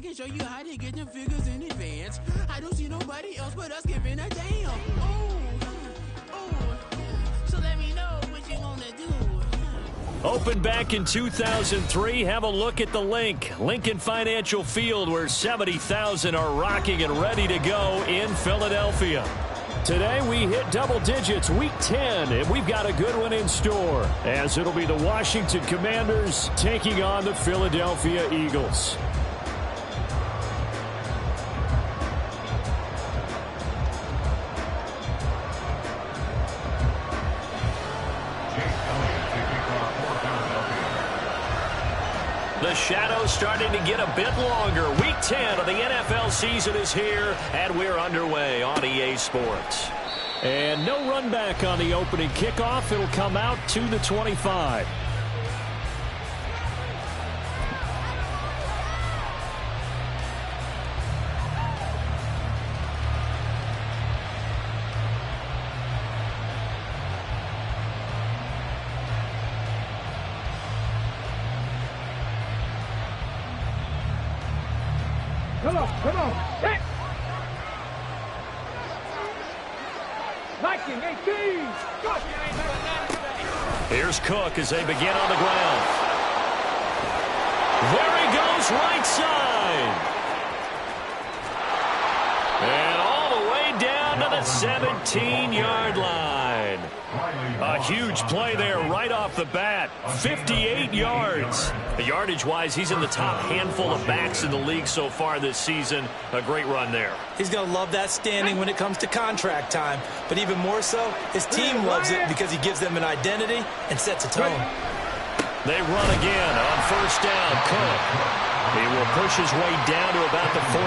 can show you how to get them figures in advance. I don't see nobody else but us giving a damn. So let me know what you gonna do. Opened back in 2003. Have a look at the link. Lincoln Financial Field, where 70,000 are rocking and ready to go in Philadelphia. Today we hit double digits, week 10, and we've got a good one in store, as it'll be the Washington Commanders taking on the Philadelphia Eagles. The shadow's starting to get a bit longer. Week 10 of the NFL season is here, and we're underway on EA Sports. And no run back on the opening kickoff. It'll come out to the 25. Come on. Hit! Liking 18! Here's Cook as they begin on the ground. There he goes, right side. And all the way down to the 17-yard line. A huge play there right off the bat. 58 yards. Yardage-wise, he's in the top handful of backs in the league so far this season. A great run there. He's going to love that standing when it comes to contract time. But even more so, his team loves it because he gives them an identity and sets a tone. They run again on first down. Cook. He will push his way down to about the 14.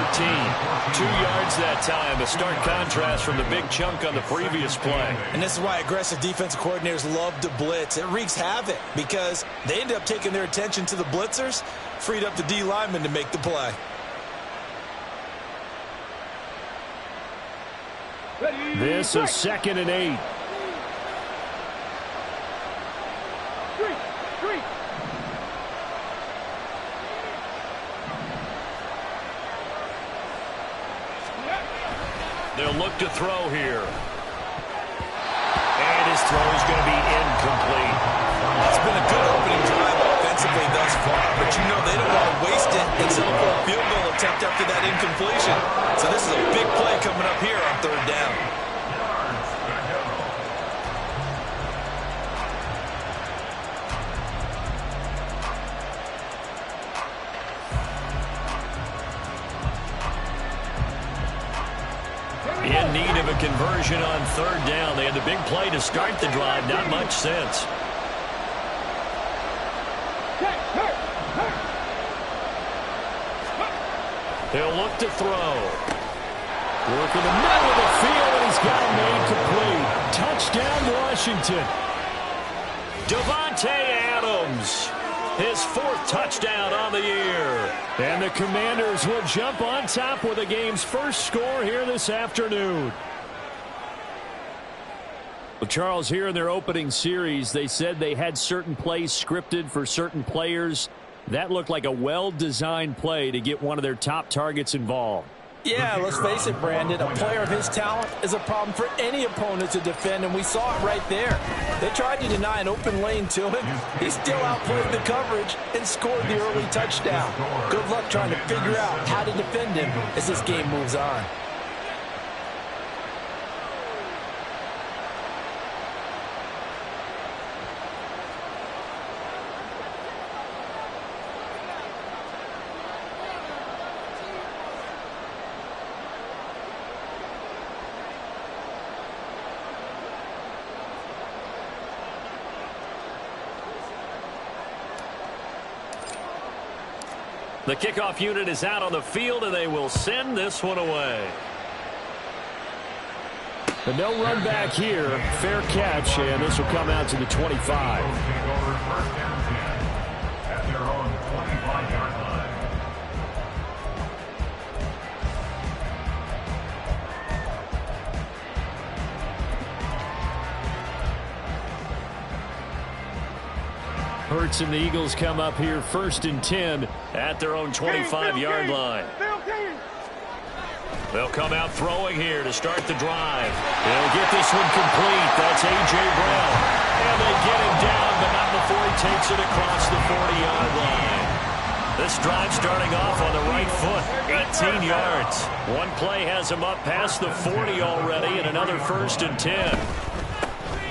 2 yards that time. A stark contrast from the big chunk on the previous play. And this is why aggressive defensive coordinators love to blitz. It wreaks havoc because they end up taking their attention to the blitzers, freed up the D lineman to make the play. This is 2nd and 8. They'll look to throw here. And his throw is going to be incomplete. It's been a good opening drive offensively thus far, but you know they don't want to waste it and settle for a field goal attempt after that incompletion. So this is a big play coming up here on 3rd down. In need of a conversion on 3rd down. They had the big play to start the drive. Not much sense. They'll look to throw. Work in the middle of the field, and he's got it made complete. Touchdown, Washington. Davante Adams. His 4th touchdown on the year. And the Commanders will jump on top with the game's first score here this afternoon. Well, Charles, here in their opening series, they said they had certain plays scripted for certain players. That looked like a well-designed play to get one of their top targets involved. Yeah, let's face it, Brandon. A player of his talent is a problem for any opponent to defend, and we saw it right there. They tried to deny an open lane to him. He still outplayed the coverage and scored the early touchdown. Good luck trying to figure out how to defend him as this game moves on. The kickoff unit is out on the field, and they will send this one away. But no run back here. Fair catch, and this will come out to the 25. Hurts and the Eagles come up here 1st and 10 at their own 25-yard line. They'll come out throwing here to start the drive. They'll get this one complete. That's A.J. Brown. And they get him down, but not before he takes it across the 40-yard line. This drive starting off on the right foot, 18 yards. One play has him up past the 40 already, and another 1st and 10.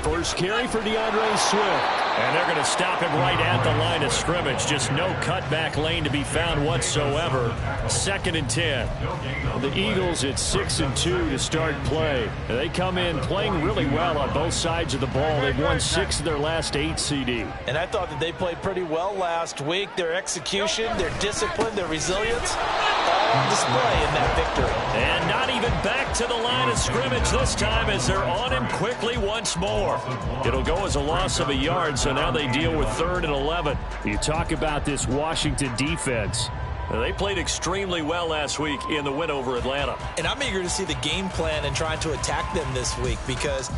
First carry for DeAndre Swift. And they're going to stop him right at the line of scrimmage. Just no cutback lane to be found whatsoever. 2nd and 10. The Eagles at 6 and 2 to start play. They come in playing really well on both sides of the ball. They've won 6 of their last 8 CD. And I thought that they played pretty well last week. Their execution, their discipline, their resilience, all on display in that victory. And not even back to the line of scrimmage this time as they're on him quickly once more. It'll go as a loss of a yard, so now they deal with 3rd and 11. You talk about this Washington defense. They played extremely well last week in the win over Atlanta. And I'm eager to see the game plan and trying to attack them this week, because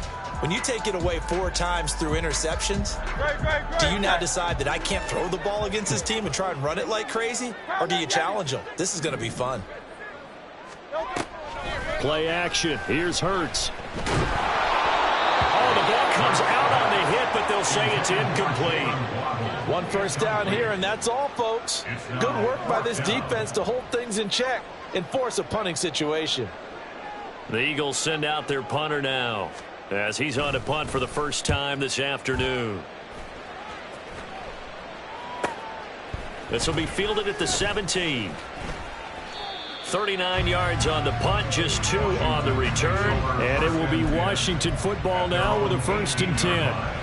when you take it away 4 times through interceptions, do you now decide that I can't throw the ball against this team and try and run it like crazy? Or do you challenge them? This is going to be fun. Play action. Here's Hurts. Oh, the ball comes out on the hit, but they'll say it's incomplete. 1 first down here, and that's all, folks. Good work by this defense to hold things in check and force a punting situation. The Eagles send out their punter now as he's on to punt for the first time this afternoon. This will be fielded at the 17. 39 yards on the punt, just 2 on the return. And it will be Washington football now with a 1st and 10.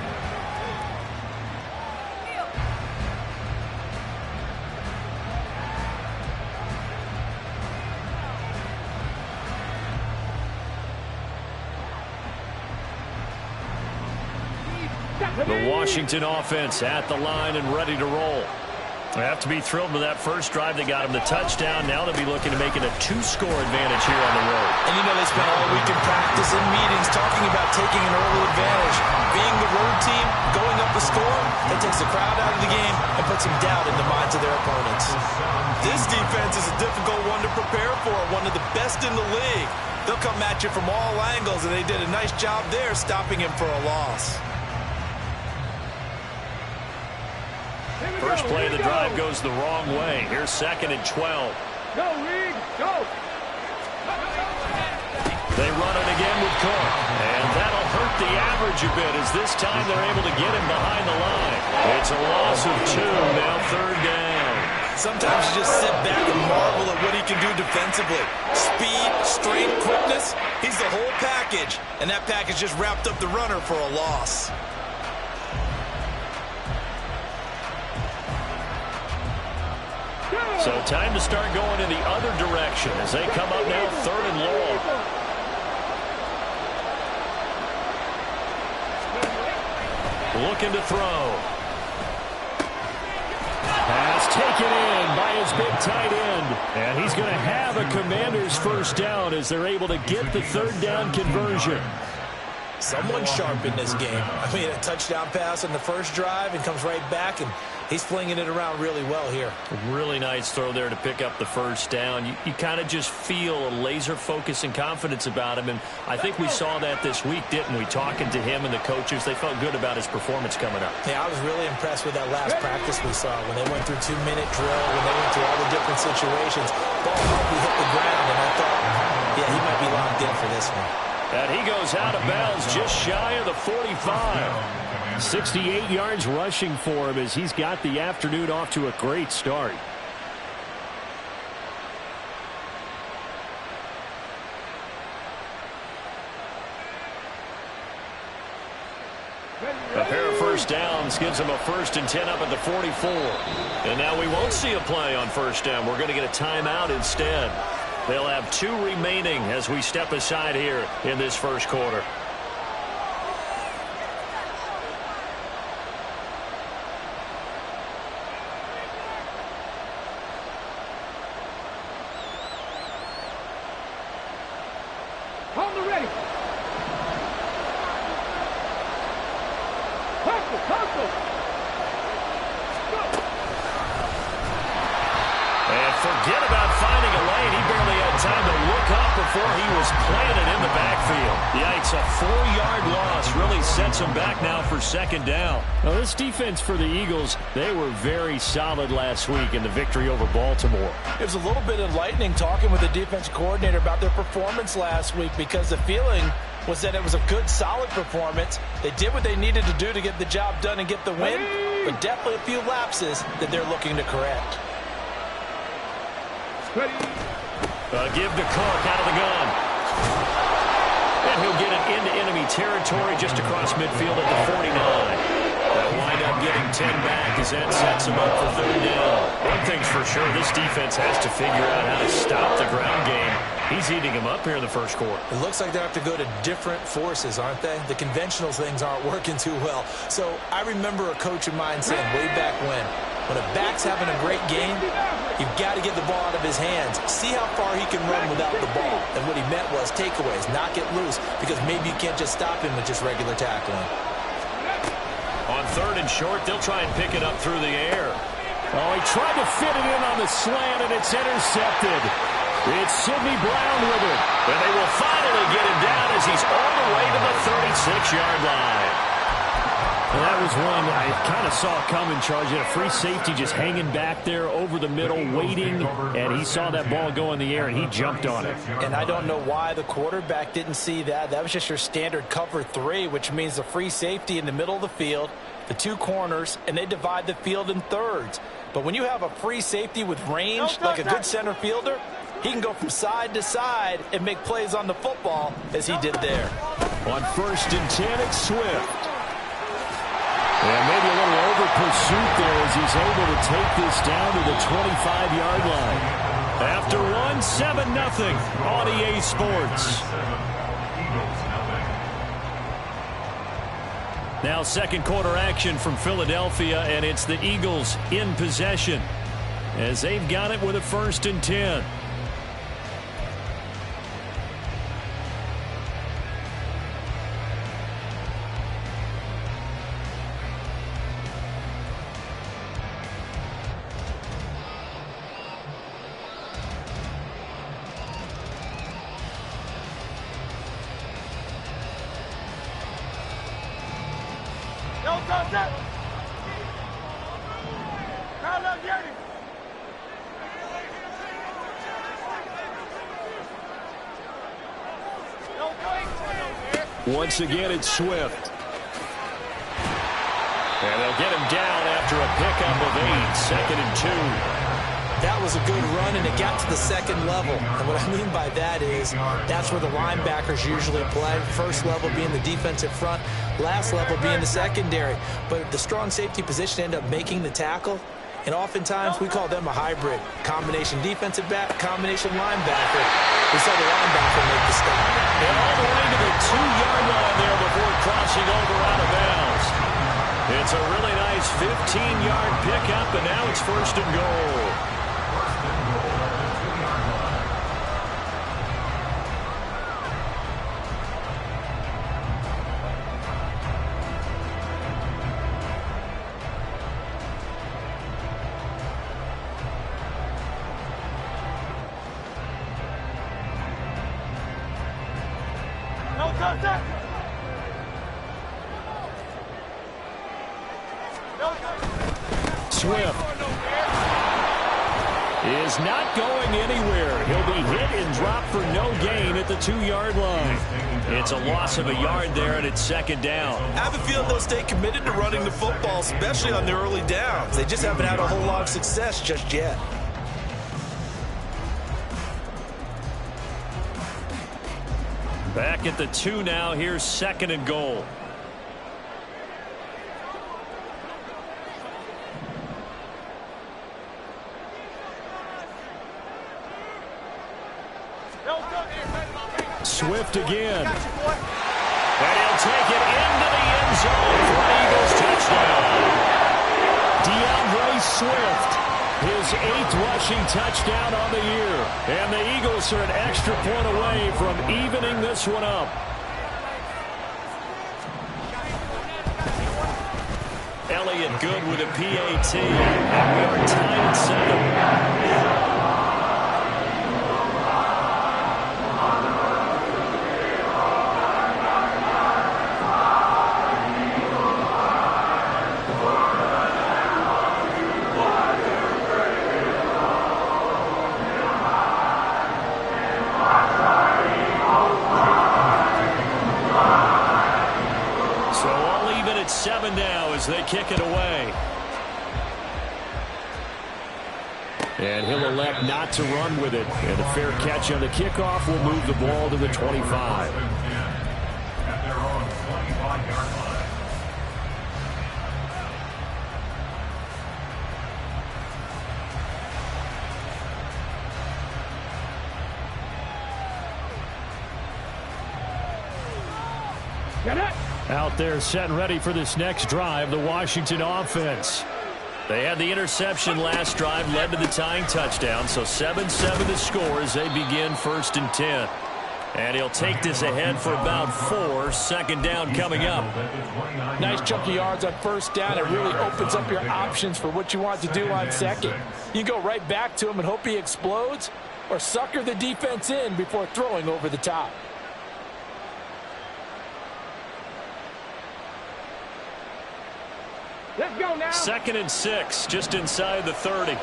The Washington offense at the line and ready to roll. They have to be thrilled with that first drive. They got him the touchdown. Now they'll be looking to make it a 2-score advantage here on the road. And you know they spent all week in practice and meetings talking about taking an early advantage. Being the road team, going up a score, that takes the crowd out of the game and puts some doubt in the minds of their opponents. This defense is a difficult one to prepare for, one of the best in the league. They'll come at you from all angles, and they did a nice job there stopping him for a loss. First play of the drive goes the wrong way. Here's 2nd and 12. Go, Reed, go! They run it again with Cook. And that'll hurt the average a bit as this time they're able to get him behind the line. It's a loss of 2, now 3rd down. Sometimes you just sit back and marvel at what he can do defensively. Speed, strength, quickness, he's the whole package. And that package just wrapped up the runner for a loss. So time to start going in the other direction as they come up now 3rd and long. Looking to throw. Pass taken in by his big tight end. And he's going to have a Commanders first down as they're able to get the 3rd down conversion. Someone sharp in this game. I mean, a touchdown pass on the first drive and comes right back, and he's flinging it around really well here. Really nice throw there to pick up the first down. You kind of just feel a laser focus and confidence about him, and I think we saw that this week, didn't we? Talking to him and the coaches, they felt good about his performance coming up. Yeah, I was really impressed with that last practice we saw when they went through 2-minute drill, when they went through all the different situations. Ball hardly hit the ground, and I thought, yeah, he might be locked in for this one. And he goes out of bounds just shy of the 45. 68 yards rushing for him as he's got the afternoon off to a great start. A pair of first downs gives him a 1st and 10 up at the 44. And now we won't see a play on first down. We're going to get a timeout instead. They'll have 2 remaining as we step aside here in this first quarter. On the ready. Hustle, hustle. Forget about finding a lane. He barely had time to look up before he was planted in the backfield. Yikes, a 4-yard loss really sets him back now for second down. Now, this defense for the Eagles, they were very solid last week in the victory over Baltimore. It was a little bit enlightening talking with the defense coordinator about their performance last week, because the feeling was that it was a good, solid performance. They did what they needed to do to get the job done and get the win, but definitely a few lapses that they're looking to correct. Give to Cook out of the gun. And he'll get it into enemy territory just across midfield at the 49. They'll wind up getting 10 back as that sets him up for third down. One thing's for sure, this defense has to figure out how to stop the ground game. He's eating him up here in the first quarter. It looks like they have to go to different forces, aren't they? The conventional things aren't working too well. So I remember a coach of mine saying way back when a back's having a great game, you've got to get the ball out of his hands. See how far he can run without the ball. And what he meant was takeaways, not get loose, because maybe you can't just stop him with just regular tackling. On third and short, they'll try and pick it up through the air. Oh, he tried to fit it in on the slant, and it's intercepted. It's Sidney Brown with it. And they will finally get him down as he's all the way to the 36-yard line. And that was one I kind of saw coming, Charge. He had a free safety just hanging back there over the middle, waiting, and he saw that ball go in the air, and he jumped on it. And I don't know why the quarterback didn't see that. That was just your standard cover 3, which means the free safety in the middle of the field, the 2 corners, and they divide the field in thirds. But when you have a free safety with range, like a good center fielder, he can go from side to side and make plays on the football as he did there. On 1st and 10, it's Swift. And maybe a little over pursuit there as he's able to take this down to the 25-yard line. After one, 7-0 on EA Sports. Now second quarter action from Philadelphia, and it's the Eagles in possession as they've got it with a 1st and 10. Once again, it's Swift. And they'll get him down after a pickup of 8, 2nd and 2. That was a good run, and it got to the second level. And what I mean by that is that's where the linebackers usually play. First level being the defensive front, last level being the secondary. But the strong safety position ended up making the tackle. And oftentimes we call them a hybrid. Combination defensive back, combination linebacker. We saw the linebacker make the stop. And all the way to the 2-yard line there before crossing over out of bounds. It's a really nice 15-yard pickup, and now it's 1st and goal. Swift is not going anywhere. He'll be hit and dropped for no gain at the 2-yard line. It's a loss of a yard there, and it's 2nd down. I have a feeling they'll stay committed to running the football, especially on their early downs. They just haven't had a whole lot of success just yet. Back at the 2 now. Here's 2nd and goal. Swift again. And he'll take it into the end zone for an Eagles touchdown. DeAndre Swift, his 8th rushing touchdown on the year. And the Eagles are an extra point away from evening this one up. Elliott good with a PAT. And we are tied at 7. kick it away. And he'll elect not to run with it. And a fair catch on the kickoff will move the ball to the 25. Out there set and ready for this next drive, the Washington offense. They had the interception last drive, led to the tying touchdown, so 7-7 the score as they begin 1st and 10. And he'll take this ahead for about 4. Second down coming up. Nice chunk of yards on first down. It really opens up your options for what you want to do on second. You go right back to him and hope he explodes, or sucker the defense in before throwing over the top. Let's go now. 2nd and 6, just inside the 30.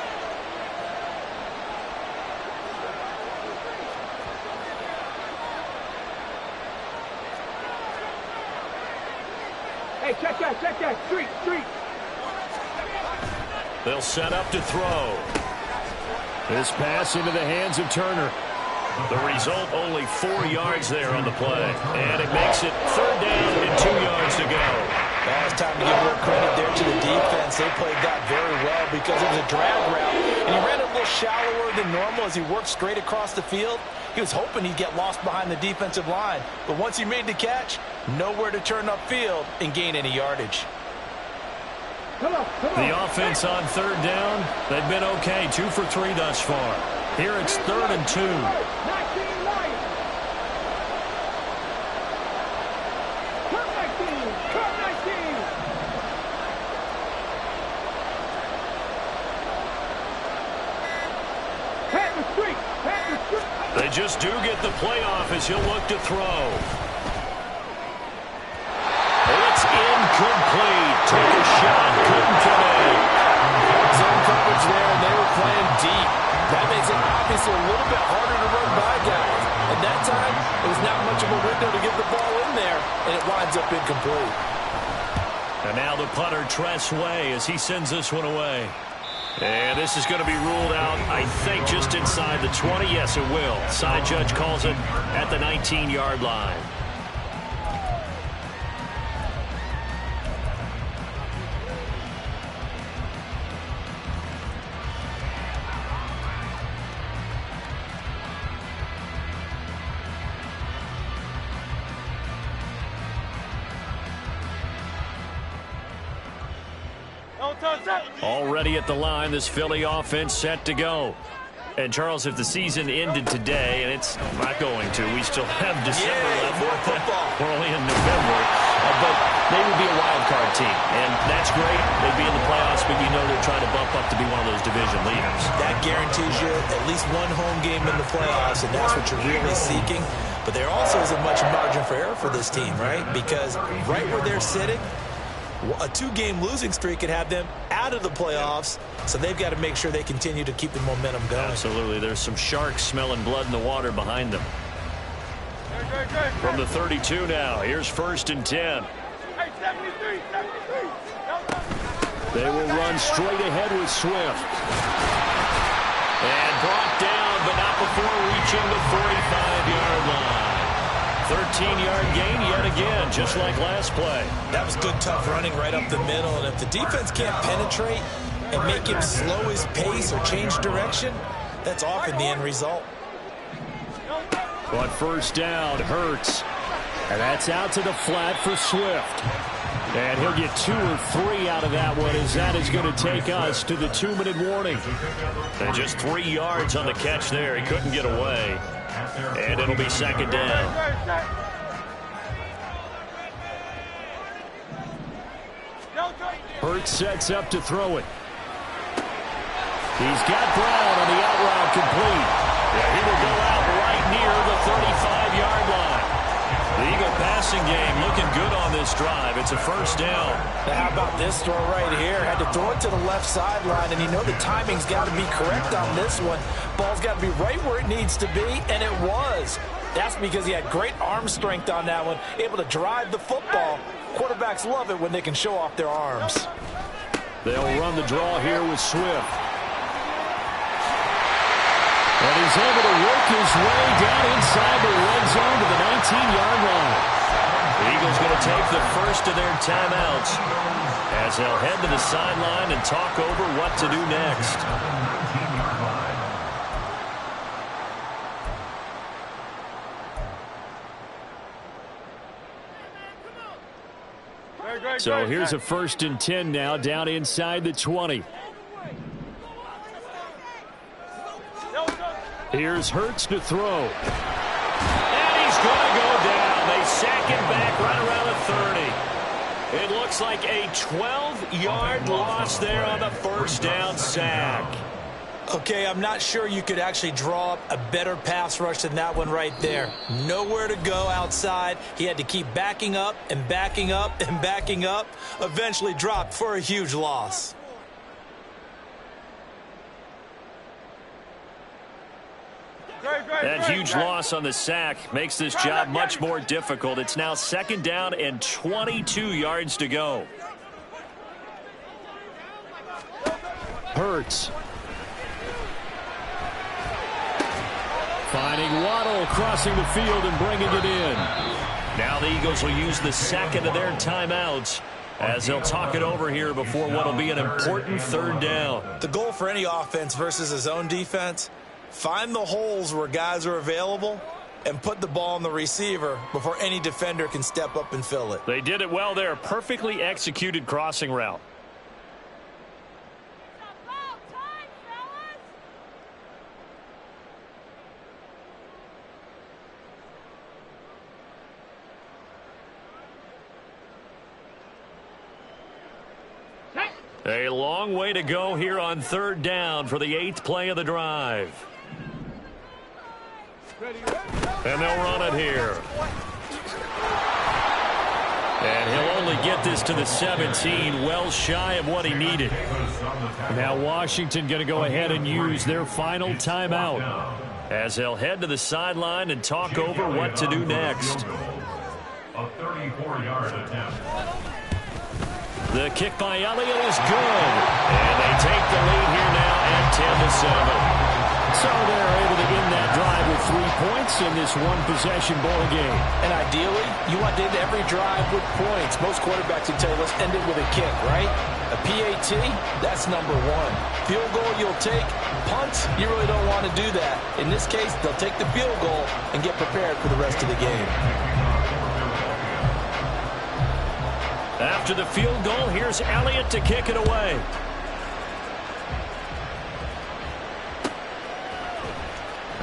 Hey, check that. Street. They'll set up to throw. This pass into the hands of Turner. The result, only 4 yards there on the play. And it makes it 3rd down and 2 yards to go. It's time to give a little credit there to the defense. They played that very well because it was a drag route, and he ran a little shallower than normal as he worked straight across the field. He was hoping he'd get lost behind the defensive line, but once he made the catch, nowhere to turn upfield and gain any yardage. Come on. The offense on 3rd down, they've been okay, 2 for 3 thus far. Here it's 3rd and 2. 19 Lions. Cut 19. Pat the street. They just do get the playoff as he'll look to throw. It's incomplete. Took a shot, couldn't connect. Zone coverage there, and they were playing deep. That makes it obviously a little bit harder to run by guys. At that time, it was not much of a window to get the ball in there, and it winds up incomplete. And now the punter, Tress Way, as he sends this one away. And this is going to be ruled out, I think, just inside the 20. Yes, it will. Side judge calls it at the 19-yard line. Already at the line, this Philly offense set to go. And, Charles, if the season ended today, and it's not going to, we still have December left. We're only in November. But they would be a wild card team, and that's great. They'd be in the playoffs, but you know they're trying to bump up to be one of those division leaders. That guarantees you at least one home game in the playoffs, and that's what you're really seeking. But there also isn't much margin for error for this team, right? Because right where they're sitting, a 2-game losing streak could have them out of the playoffs, so they've got to make sure they continue to keep the momentum going. Absolutely. There's some sharks smelling blood in the water behind them. From the 32 now, here's 1st and 10. They will run straight ahead with Swift. And brought down, but not before reaching the 45-yard line. 13-yard gain yet again, just like last play. That was good, tough running right up the middle. And if the defense can't penetrate and make him slow his pace or change direction, that's often the end result. But 1st down, Hurts. And that's out to the flat for Swift. And he'll get 2 or 3 out of that one, as that is going to take us to the 2-minute warning. And just 3 yards on the catch there. He couldn't get away. And it'll be 2nd down. Hurts sets up to throw it. He's got Brown on the out route complete. Yeah, he will go out right near the 35-yard line. The Eagle passing game looking good on this drive. It's a 1st down. Now how about this throw right here? Had to throw it to the left sideline, and you know the timing's got to be correct on this one. Ball's got to be right where it needs to be, and it was. That's because he had great arm strength on that one, able to drive the football. Quarterbacks love it when they can show off their arms. They'll run the draw here with Swift. And he's able to work his way down inside the red zone to the 19-yard line. The Eagles going to take the first of their timeouts as they'll head to the sideline and talk over what to do next. So here's a 1st and 10 now down inside the 20. Here's Hurts to throw. And he's going to go down. They sack him back right around the 30. It looks like a 12-yard loss there on the first down sack. Okay, I'm not sure you could actually draw up a better pass rush than that one right there. Nowhere to go outside. He had to keep backing up and backing up and backing up. Eventually dropped for a huge loss. That huge loss on the sack makes this job much more difficult. It's now 2nd down and 22 yards to go. Hurts. Finding Waddle crossing the field and bringing it in. Now the Eagles will use the 2nd of their timeouts as they'll talk it over here before what will be an important 3rd down. The goal for any offense versus his own defense, find the holes where guys are available and put the ball on the receiver before any defender can step up and fill it. They did it well there. Perfectly executed crossing route. A long way to go here on 3rd down for the 8th play of the drive. And they'll run it here. And he'll only get this to the 17, well shy of what he needed. Now Washington going to go ahead and use their final timeout as they'll head to the sideline and talk over what to do next. A 34-yard attempt. The kick by Elliott is good. And they take the lead here now at 10-7. So they're able to end that drive with 3 points in this one-possession ball game. And ideally, you want to end every drive with points. Most quarterbacks would tell you, let's end it with a kick, right? A PAT, that's number 1. Field goal you'll take. Punts, you really don't want to do that. In this case, they'll take the field goal and get prepared for the rest of the game. After the field goal, here's Elliott to kick it away.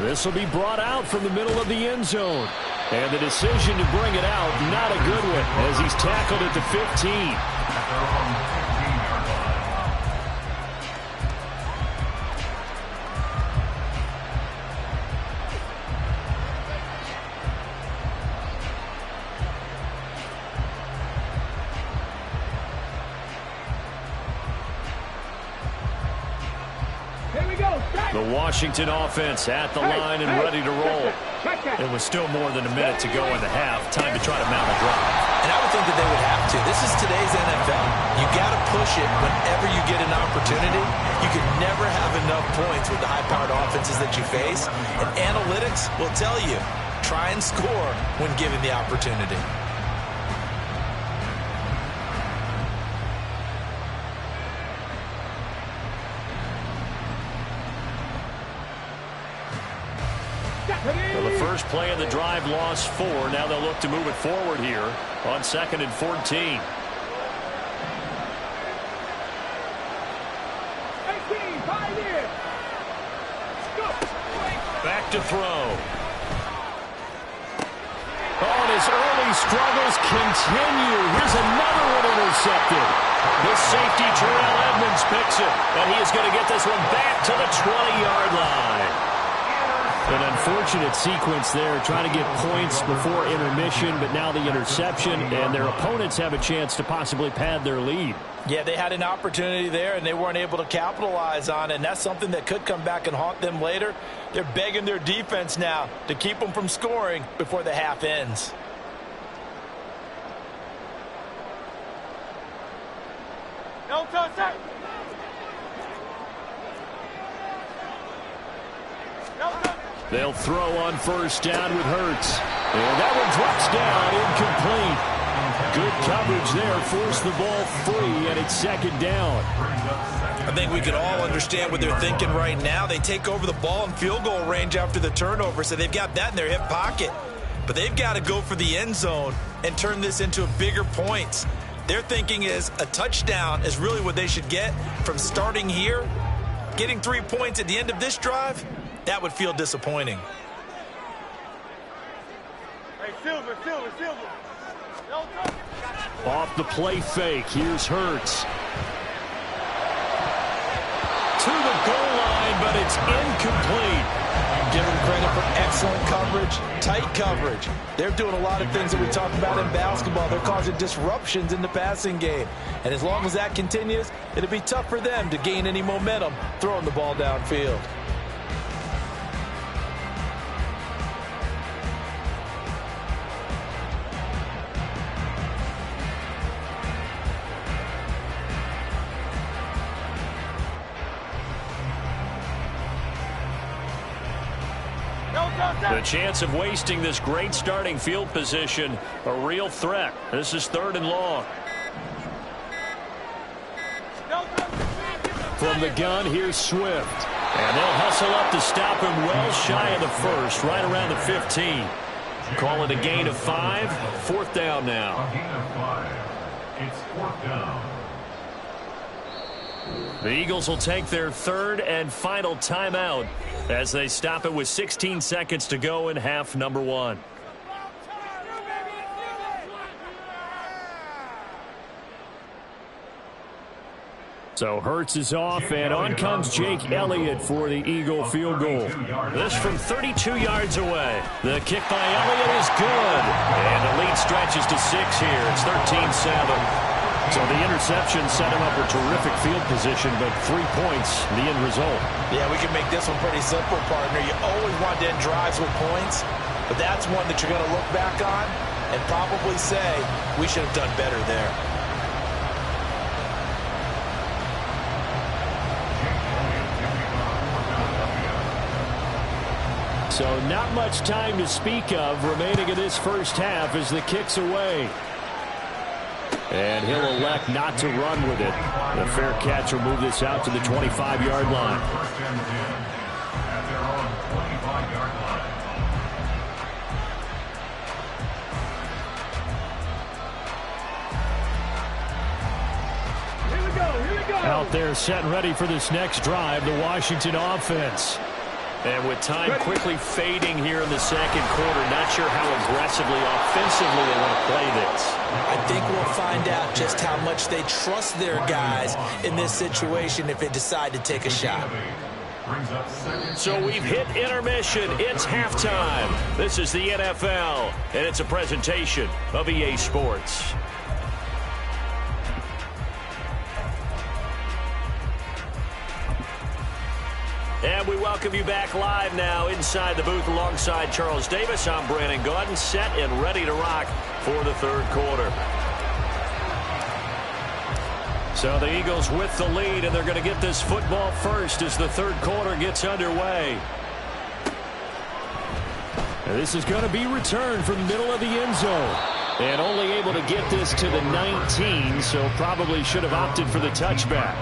This will be brought out from the middle of the end zone. And the decision to bring it out, not a good one, as he's tackled at the 15. The Washington offense at the line and ready to roll. It was still more than a minute to go in the half. Time to try to mount a drive. And I would think that they would have to. This is today's NFL. You got to push it whenever you get an opportunity. You can never have enough points with the high-powered offenses that you face. And analytics will tell you, try and score when given the opportunity. Well, the first play of the drive lost 4. Now they'll look to move it forward here on 2nd and 14. 18, 5 years. Go. Back to throw. Oh, and his early struggles continue. Here's another one intercepted. The safety, Terrell Edmonds, picks it. And he is going to get this one back to the 20-yard line. An unfortunate sequence there, trying to get points before intermission, but now the interception, and their opponents have a chance to possibly pad their lead. Yeah, they had an opportunity there, and they weren't able to capitalize on it, and that's something that could come back and haunt them later. They're begging their defense now to keep them from scoring before the half ends. No touch. They'll throw on first down with Hurts. And that one drops down, incomplete. Good coverage there, forced the ball free, and it's second down. I think we can all understand what they're thinking right now. They take over the ball in field goal range after the turnover, so they've got that in their hip pocket. But they've got to go for the end zone and turn this into a bigger points. Their thinking is a touchdown is really what they should get from starting here. Getting 3 points at the end of this drive, that would feel disappointing. Hey, Silver. Off the play fake, here's Hurts. To the goal line, but it's incomplete. Give them credit for excellent coverage, tight coverage. They're doing a lot of things that we talk about in basketball. They're causing disruptions in the passing game. And as long as that continues, it'll be tough for them to gain any momentum throwing the ball downfield. The chance of wasting this great starting field position, a real threat. This is 3rd and long. From the gun, here's Swift. And they'll hustle up to stop him well shy of the first, right around the 15. Call it a gain of 5. 4th down now. A gain of 5. It's 4th down. The Eagles will take their 3rd and final timeout as they stop it with 16 seconds to go in half number 1. So Hurts is off, and on comes Jake Elliott for the Eagle field goal. This from 32 yards away. The kick by Elliott is good. And the lead stretches to 6 here. It's 13-7. So the interception set him up with terrific field position, but 3 points, the end result. Yeah, we can make this one pretty simple, partner. You always want to end drives with points, but that's one that you're going to look back on and probably say, we should have done better there. So not much time to speak of remaining in this first half as the kick's away. And he'll elect not to run with it. The fair catch will move this out to the 25-yard line. First and 10 at their own 25-yard line. Here we go. Out there set and ready for this next drive, the Washington offense. And with time quickly fading here in the second quarter, not sure how aggressively, offensively they want to play this. I think we'll find out just how much they trust their guys in this situation if they decide to take a shot. So we've hit intermission. It's halftime. This is the NFL, and it's a presentation of EA Sports. And we welcome you back live now inside the booth alongside Charles Davis. I'm Brandon Gaudin, set and ready to rock for the third quarter. So the Eagles with the lead, and they're going to get this football first as the third quarter gets underway. And this is going to be returned from the middle of the end zone. And only able to get this to the 19, so probably should have opted for the touchback.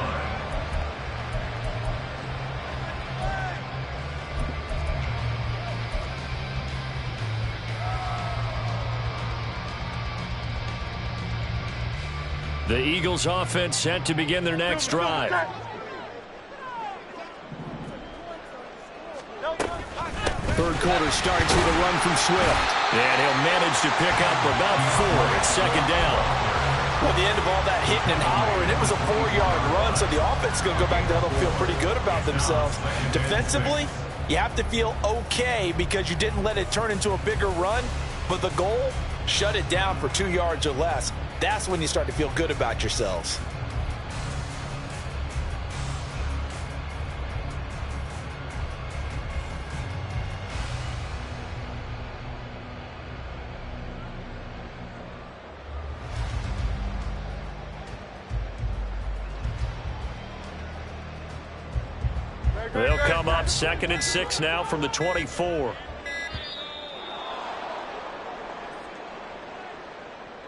The Eagles offense set to begin their next drive. Third quarter starts with a run from Swift. And he'll manage to pick up about 4. It's second down. Well, at the end of all that hitting and hollering, it was a 4-yard run, so the offense is going to go back to huddle, feel pretty good about themselves. Defensively, you have to feel okay because you didn't let it turn into a bigger run, but the goal, shut it down for 2 yards or less. That's when you start to feel good about yourselves. They'll come up 2nd and 6 now from the 24.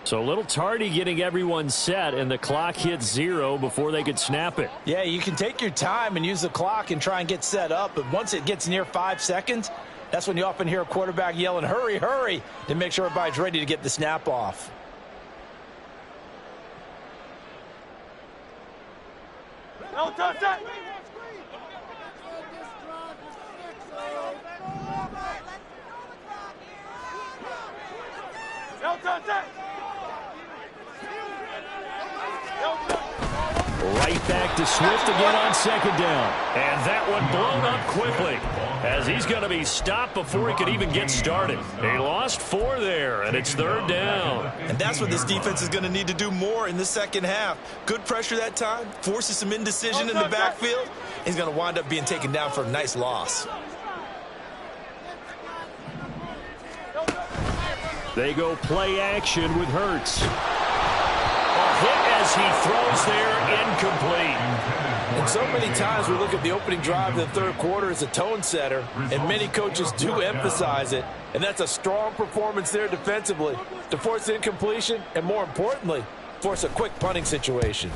So a little tardy getting everyone set, and the clock hits 0 before they could snap it. Yeah, you can take your time and use the clock and try and get set up, but once it gets near 5 seconds, that's when you often hear a quarterback yelling, hurry, hurry, to make sure everybody's ready to get the snap off. No touch that. No touch that. Right back to Swift again on 2nd down. And that one blown up quickly as he's going to be stopped before he could even get started. He lost 4 there, and it's 3rd down. And that's what this defense is going to need to do more in the second half. Good pressure that time, forces some indecision in the backfield. He's going to wind up being taken down for a nice loss. They go play action with Hurts. A hit as he throws there, incomplete. And so many times we look at the opening drive of the 3rd quarter as a tone setter, and many coaches do emphasize it. And that's a strong performance there defensively to force incompletion and, more importantly, force a quick punting situation.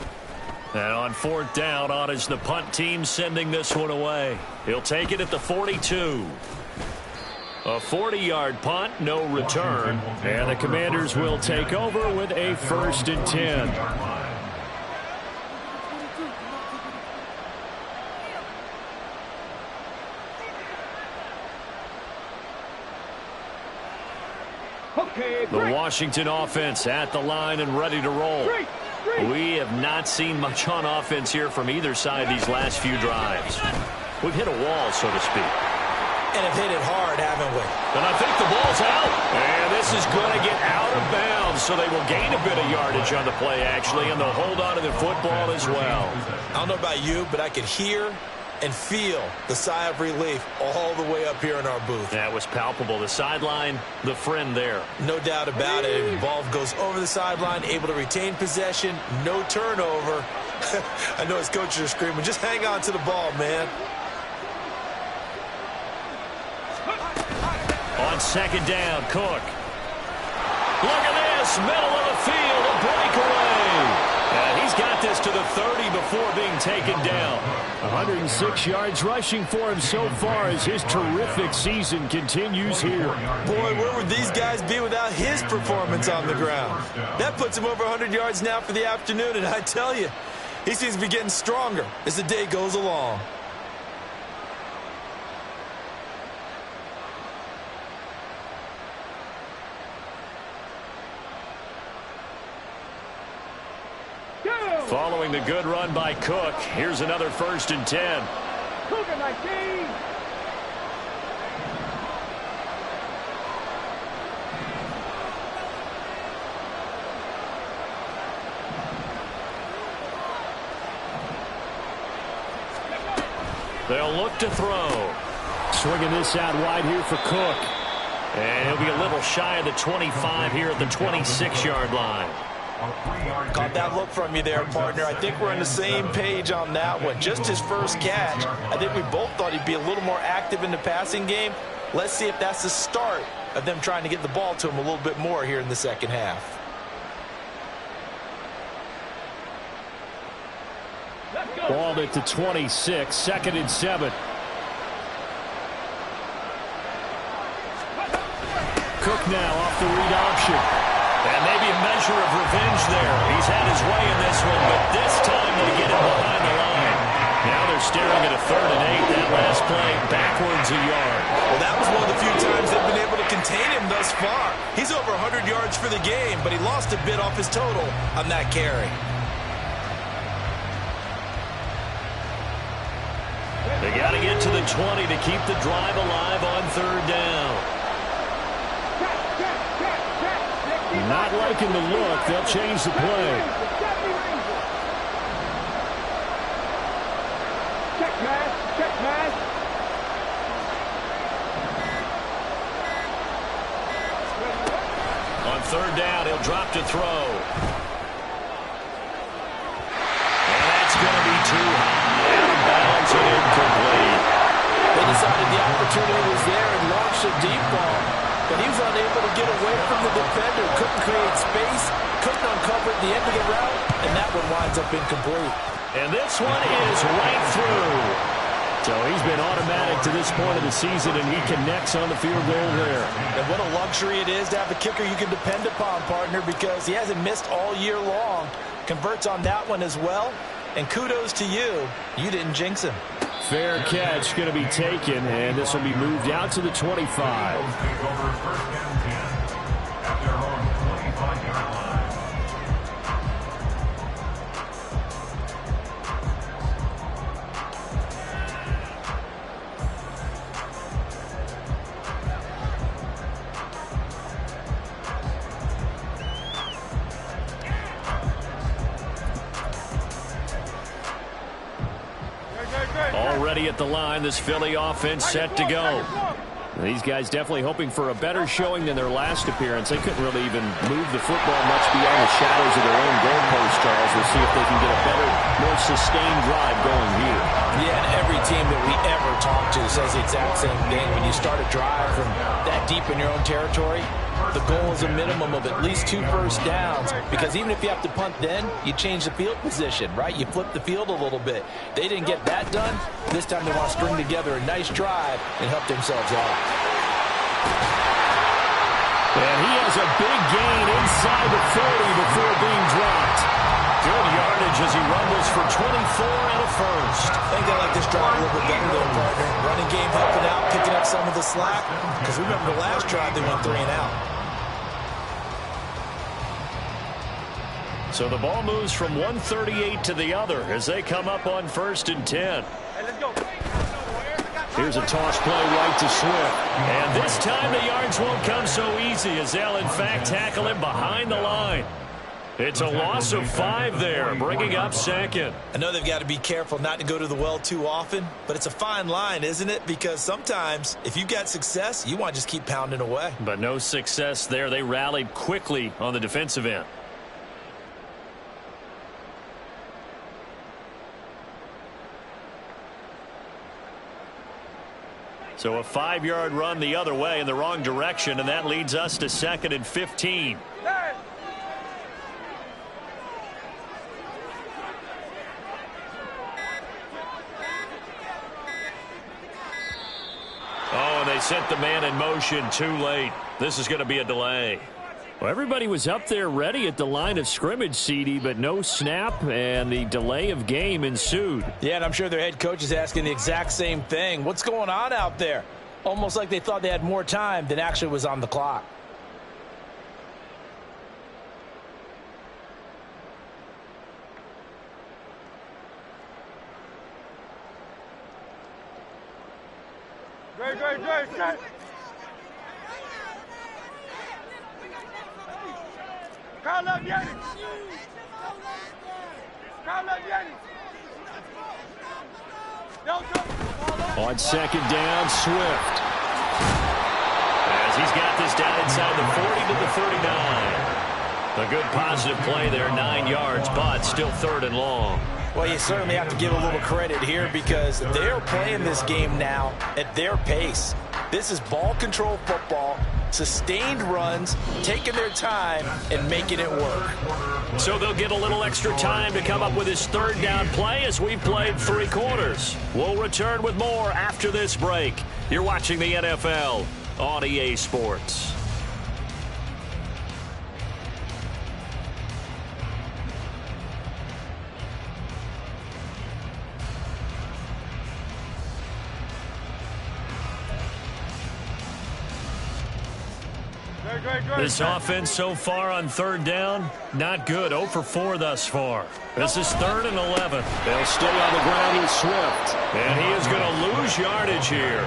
And on 4th down, on is the punt team sending this one away. He'll take it at the 42. A 40-yard punt, no return. And the Commanders will take over with a 1st and 10. The Washington offense at the line and ready to roll. We have not seen much on offense here from either side these last few drives. We've hit a wall, so to speak. And have hit it hard, haven't we? And I think the ball's out. And this is going to get out of bounds, so they will gain a bit of yardage on the play, actually, and they'll hold on to the football as well. I don't know about you, but I could hear and feel the sigh of relief all the way up here in our booth. That was palpable. The sideline, the friend there. No doubt about it. The ball goes over the sideline, able to retain possession, no turnover. I know his coaches are screaming, just hang on to the ball, man. On 2nd down, Cook. Look at this, middle of the field, a breakaway. And he's got this to the 30 before being taken down. 106 yards rushing for him so far as his terrific season continues here. Boy, where would these guys be without his performance on the ground? That puts him over 100 yards now for the afternoon, and I tell you, he seems to be getting stronger as the day goes along. Following the good run by Cook, here's another 1st and 10. Cook at 19. They'll look to throw. Swinging this out wide here for Cook. And he'll be a little shy of the 25 here at the 26-yard line. Caught that look from you there, partner. I think we're on the same page on that one. Just his first catch. I think we both thought he'd be a little more active in the passing game. Let's see if that's the start of them trying to get the ball to him a little bit more here in the second half. Ball at the 26, 2nd and 7. Cook now off the read option. And maybe a measure of revenge there. He's had his way in this one, but this time they get him behind the line. Now they're staring at a 3rd and 8. That last play backwards a yard. Well, that was one of the few times they've been able to contain him thus far. He's over 100 yards for the game, but he lost a bit off his total on that carry. They got to get to the 20 to keep the drive alive on 3rd down. Not liking the look. They'll change the play. Check pass. Check pass. On 3rd down, he'll drop to throw. And that's going to be too high. Out of bounds and incomplete. decided the opportunity was there and launched a deep ball. But he was unable to get away from the defender. Couldn't create space. Couldn't uncover at the end of the route. And that one winds up incomplete. And this one is right through. So he's been automatic to this point of the season, and he connects on the field goal there. And what a luxury it is to have a kicker you can depend upon, partner, because he hasn't missed all year long. Converts on that one as well. And kudos to you. You didn't jinx him. Fair catch going to be taken, and this will be moved out to the 25. Already at the line, this Philly offense set to go. These guys definitely hoping for a better showing than their last appearance. They couldn't really even move the football much beyond the shadows of their own goalpost, Charles. We'll see if they can get a better, more sustained drive going here. Yeah, and every team that we ever talk to says the exact same thing. When you start a drive from that deep in your own territory, the goal is a minimum of at least 2 first downs, because even if you have to punt then, you change the field position, right? You flip the field a little bit. They didn't get that done. This time they want to string together a nice drive and help themselves out. And he has a big gain inside the 40 before being dropped. Good yardage as he rumbles for 24 and a first. I think they like this drive a little bit better there, partner. Running game helping out, picking up some of the slack. Because remember the last drive, they went 3 and out. So the ball moves from 138 to the other as they come up on 1st and 10. Hey, let's go. Here's a toss play right to Swift. And this time the yards won't come so easy as they'll in fact tackle him behind the line. It's a loss of 5 there, bringing up 2nd. I know they've got to be careful not to go to the well too often, but it's a fine line, isn't it? Because sometimes if you've got success, you want to just keep pounding away. But no success there. They rallied quickly on the defensive end. So a 5-yard run the other way in the wrong direction, and that leads us to 2nd and 15. Oh, and they sent the man in motion too late. This is going to be a delay. Well, everybody was up there ready at the line of scrimmage, CD, but no snap, and the delay of game ensued. Yeah, and I'm sure their head coach is asking the exact same thing. What's going on out there? Almost like they thought they had more time than actually was on the clock. Great, set. Call up Yanni. Call up Yanni. On 2nd down, Swift. As he's got this down inside the 40 to the 39. A good positive play there, 9 yards, but still 3rd and long. Well, you certainly have to give a little credit here because they're playing this game now at their pace. This is ball control football, sustained runs, taking their time, and making it work. So they'll get a little extra time to come up with his 3rd down play as we've played 3 quarters. We'll return with more after this break. You're watching the NFL on EA Sports. This offense so far on 3rd down, not good. 0 for 4 thus far. This is 3rd and 11. They'll stay on the ground with Swift. And he is going to lose yardage here.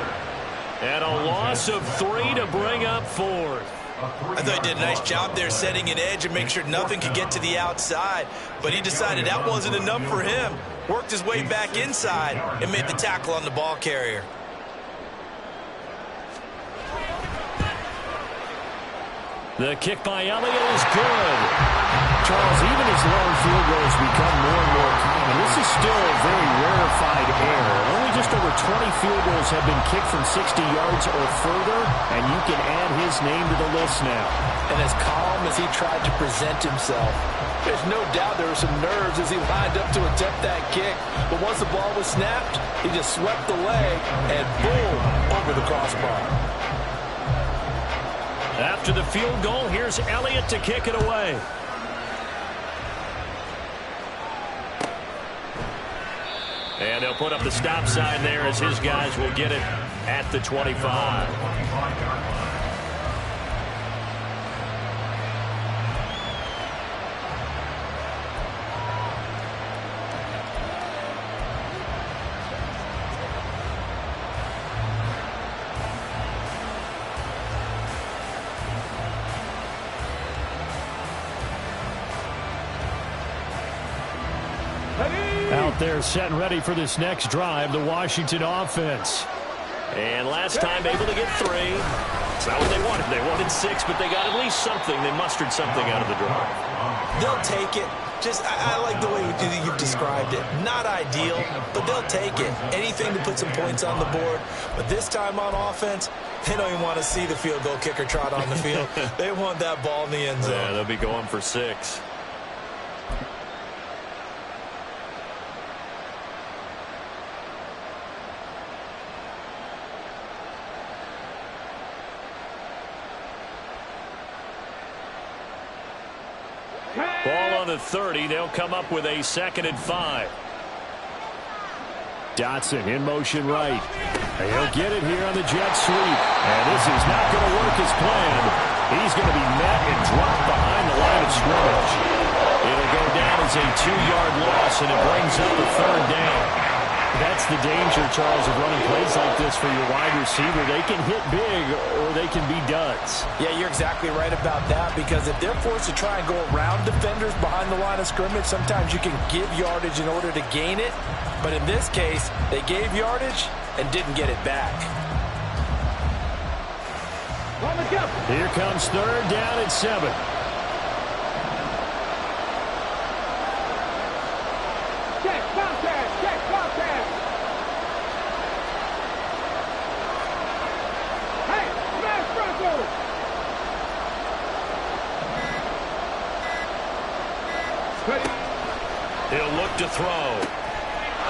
And a loss of 3 to bring up 4th. I thought he did a nice job there setting an edge and make sure nothing could get to the outside. But he decided that wasn't enough for him. Worked his way back inside and made the tackle on the ball carrier. The kick by Elliott is good. Charles, even as long field goals become more and more common, this is still a very rarefied error. Only just over 20 field goals have been kicked from 60 yards or further, and you can add his name to the list now. And as calm as he tried to present himself, there's no doubt there were some nerves as he lined up to attempt that kick. But once the ball was snapped, he just swept the leg and boom, over the crossbar. After the field goal, here's Elliott to kick it away. And they'll put up the stop sign there as his guys will get it at the 25. Out there set and ready for this next drive, the Washington offense. And last time able to get 3. It's not what they wanted. They wanted 6, but they got at least something. They mustered something out of the drive. They'll take it. I like the way you've described it. Not ideal, but they'll take it. Anything to put some points on the board. But this time on offense, they don't even want to see the field goal kicker trot on the field. They want that ball in the end zone. Yeah, they'll be going for 6. Ball on the 30. They'll come up with a 2nd and 5. Dotson in motion right. He'll get it here on the jet sweep. And this is not going to work as planned. He's going to be met and dropped behind the line of scrimmage. It'll go down as a 2-yard loss, and it brings up a 3rd down. That's the danger, Charles, of running plays like this for your wide receiver. They can hit big or they can be duds. Yeah, you're exactly right about that, because if they're forced to try and go around defenders behind the line of scrimmage, sometimes you can give yardage in order to gain it. But in this case, they gave yardage and didn't get it back. Here comes 3rd down and 7. He'll look to throw.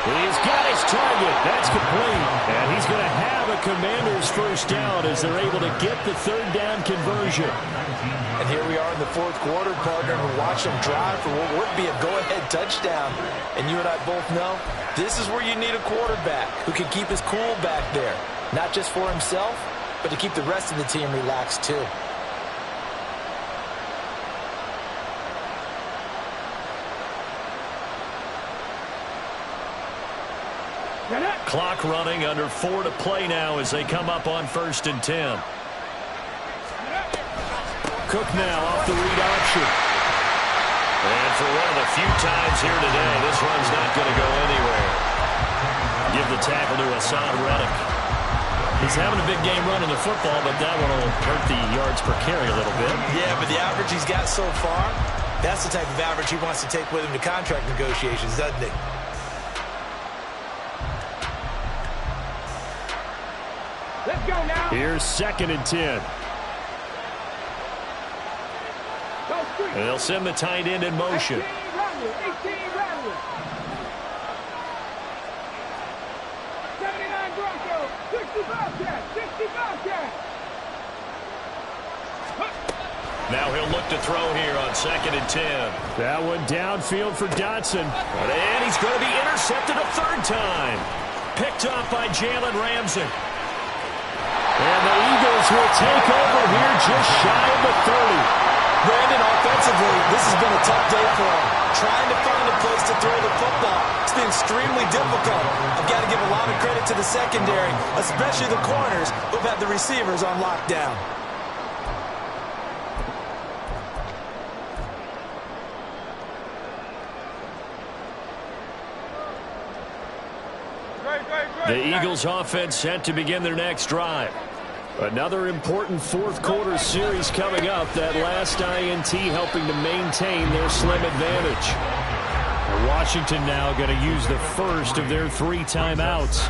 He's got his target. That's complete. And he's going to have a Commander's 1st down as they're able to get the 3rd down conversion. And here we are in the 4th quarter, partner, and we watch them drive for what would be a go-ahead touchdown. And you and I both know this is where you need a quarterback who can keep his cool back there. Not just for himself, but to keep the rest of the team relaxed too. Clock running, under 4 to play now as they come up on 1st and 10. Cook now off the read option. And for one of the few times here today, this run's not going to go anywhere. Give the tackle to Hassan Reddick. He's having a big game running the football, but that one will hurt the yards per carry a little bit. Yeah, but the average he's got so far, that's the type of average he wants to take with him to contract negotiations, doesn't he? Let's go now. Here's 2nd and 10. And they'll send the tight end in motion. 18 Bradley. 79 Bronco. 65 cat. Now he'll look to throw here on 2nd and 10. That one downfield for Dotson. And he's going to be intercepted a 3rd time. Picked off by Jalen Ramsey. And the Eagles will take over here just shy of the 30. Brandon, offensively, this has been a tough day for him. Trying to find a place to throw the football. It's been extremely difficult. I've got to give a lot of credit to the secondary, especially the corners who've had the receivers on lockdown. The Eagles offense set to begin their next drive. Another important fourth quarter series coming up. That last INT helping to maintain their slim advantage. And Washington now going to use the first of their 3 timeouts.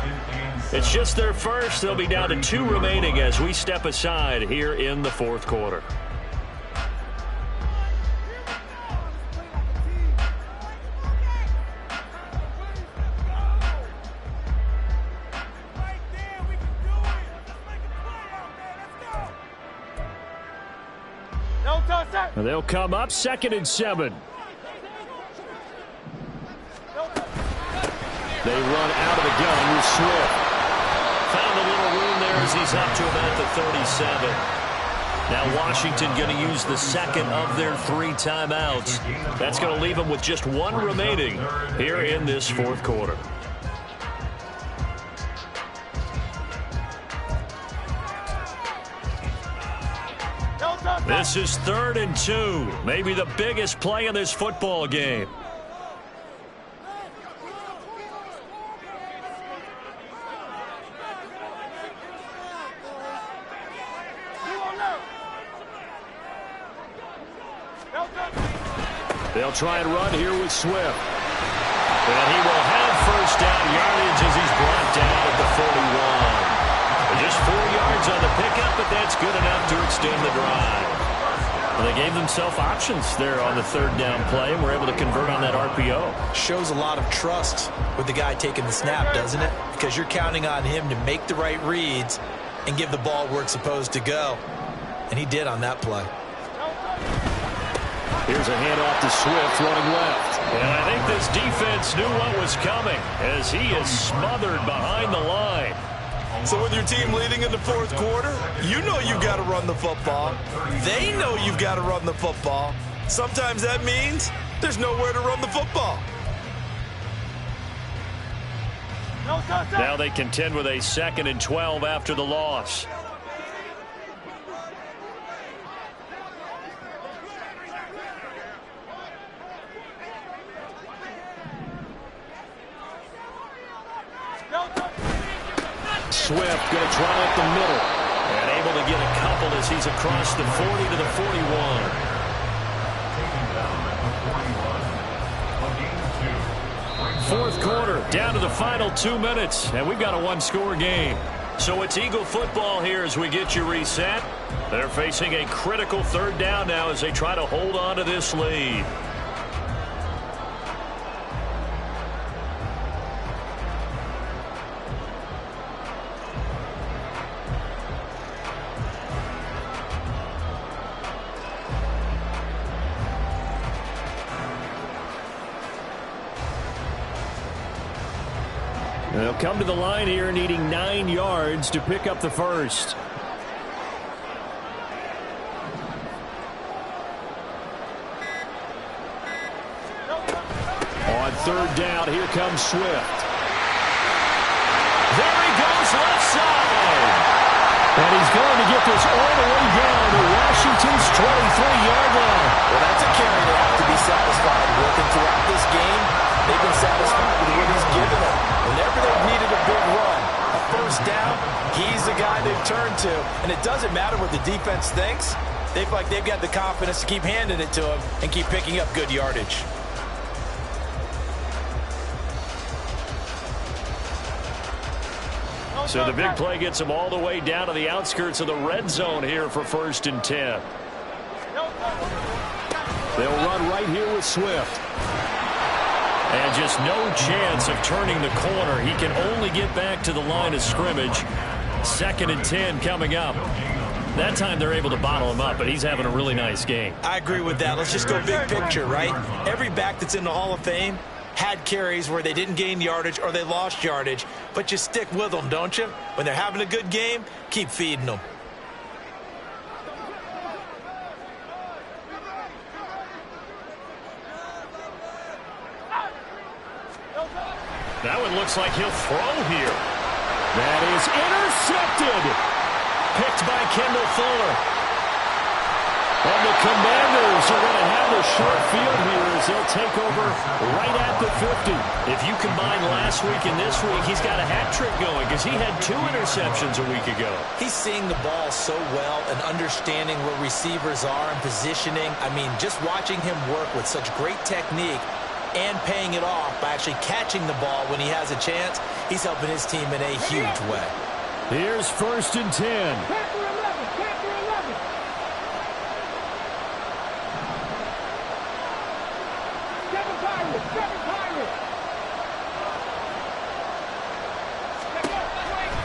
It's just their first. They'll be down to 2 remaining as we step aside here in the fourth quarter. They'll come up 2nd and 7. They run out of the gun with Swift. Found a little room there as he's up to about the 37. Now Washington going to use the second of their 3 timeouts. That's going to leave them with just 1 remaining here in this fourth quarter. This is 3rd and 2. Maybe the biggest play in this football game. They'll try and run here with Swift. And he will have first down yardage as he's brought down at the 41. Just 4 yards on the pickup, but that's good enough to extend the drive. Well, they gave themselves options there on the 3rd down play and were able to convert on that RPO. Shows a lot of trust with the guy taking the snap, doesn't it? Because you're counting on him to make the right reads and give the ball where it's supposed to go. And he did on that play. Here's a handoff to Swift running left. And I think this defense knew what was coming as he is smothered behind the line. So with your team leading in the fourth quarter, you know you've got to run the football. They know you've got to run the football. Sometimes that means there's nowhere to run the football. Now they contend with a 2nd and 12 after the loss. Swift going to try up the middle. And able to get a couple as he's across the 40 to the 41. Fourth quarter, down to the final 2 minutes. And we've got a 1-score game. So it's Eagle football here as we get you reset. They're facing a critical 3rd down now as they try to hold on to this lead. They'll come to the line here needing 9 yards to pick up the first. On 3rd down, here comes Swift. There he goes left side. And he's going to get this all the way down to Washington's 23-yard line. Well, that's a carry they have to be satisfied with. And throughout this game, they've been satisfied with what he's given them. Whenever they've needed a big run, a first down, he's the guy they've turned to. And it doesn't matter what the defense thinks. They feel like they've got the confidence to keep handing it to him and keep picking up good yardage. So the big play gets them all the way down to the outskirts of the red zone here for 1st and 10. They'll run right here with Swift. And just no chance of turning the corner. He can only get back to the line of scrimmage. 2nd and 10 coming up. That time they're able to bottle him up, but he's having a really nice game. I agree with that. Let's just go big picture, right? Every back that's in the Hall of Fame had carries where they didn't gain yardage or they lost yardage, but you stick with them, don't you? When they're having a good game, keep feeding them. That one looks like he'll throw here. That is intercepted. Picked by Kendall Fuller. And the Commanders Eagles are going to have the short field here as they'll take over right at the 50. If you combine last week and this week, he's got a hat trick going because he had 2 interceptions a week ago. He's seeing the ball so well and understanding where receivers are and positioning. I mean, just watching him work with such great technique and paying it off by actually catching the ball when he has a chance, he's helping his team in a huge way. Here's 1st and 10. Tackle 11, tackle 11. Seven Pirates, seven Pirates.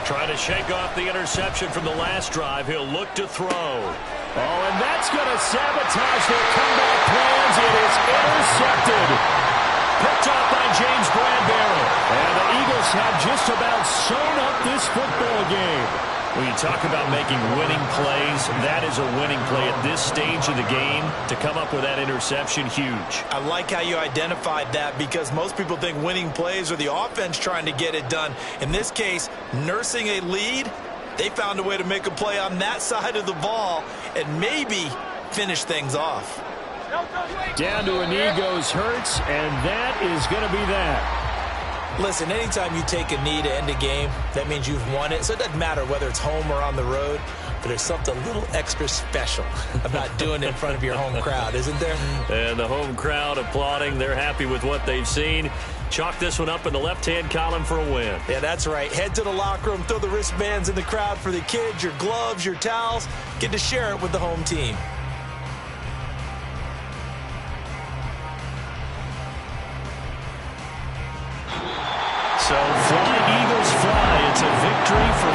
Trying to shake off the interception from the last drive. He'll look to throw. Oh, and that's going to sabotage their comeback plans. It is intercepted. Picked off by James Bradbury. And the Eagles have just about sewn up this football game. When you talk about making winning plays, that is a winning play at this stage of the game. To come up with that interception, huge. I like how you identified that because most people think winning plays are the offense trying to get it done. In this case, nursing a lead, they found a way to make a play on that side of the ball and maybe finish things off. Down to a knee goes Hurts, and that is going to be that. Listen, anytime you take a knee to end a game, that means you've won it. So it doesn't matter whether it's home or on the road, but there's something a little extra special about doing it in front of your home crowd, isn't there? And the home crowd applauding. They're happy with what they've seen. Chalk this one up in the left-hand column for a win. Yeah, that's right. Head to the locker room, throw the wristbands in the crowd for the kids, your gloves, your towels. Get to share it with the home team. So fly, Eagles fly. It's a victory for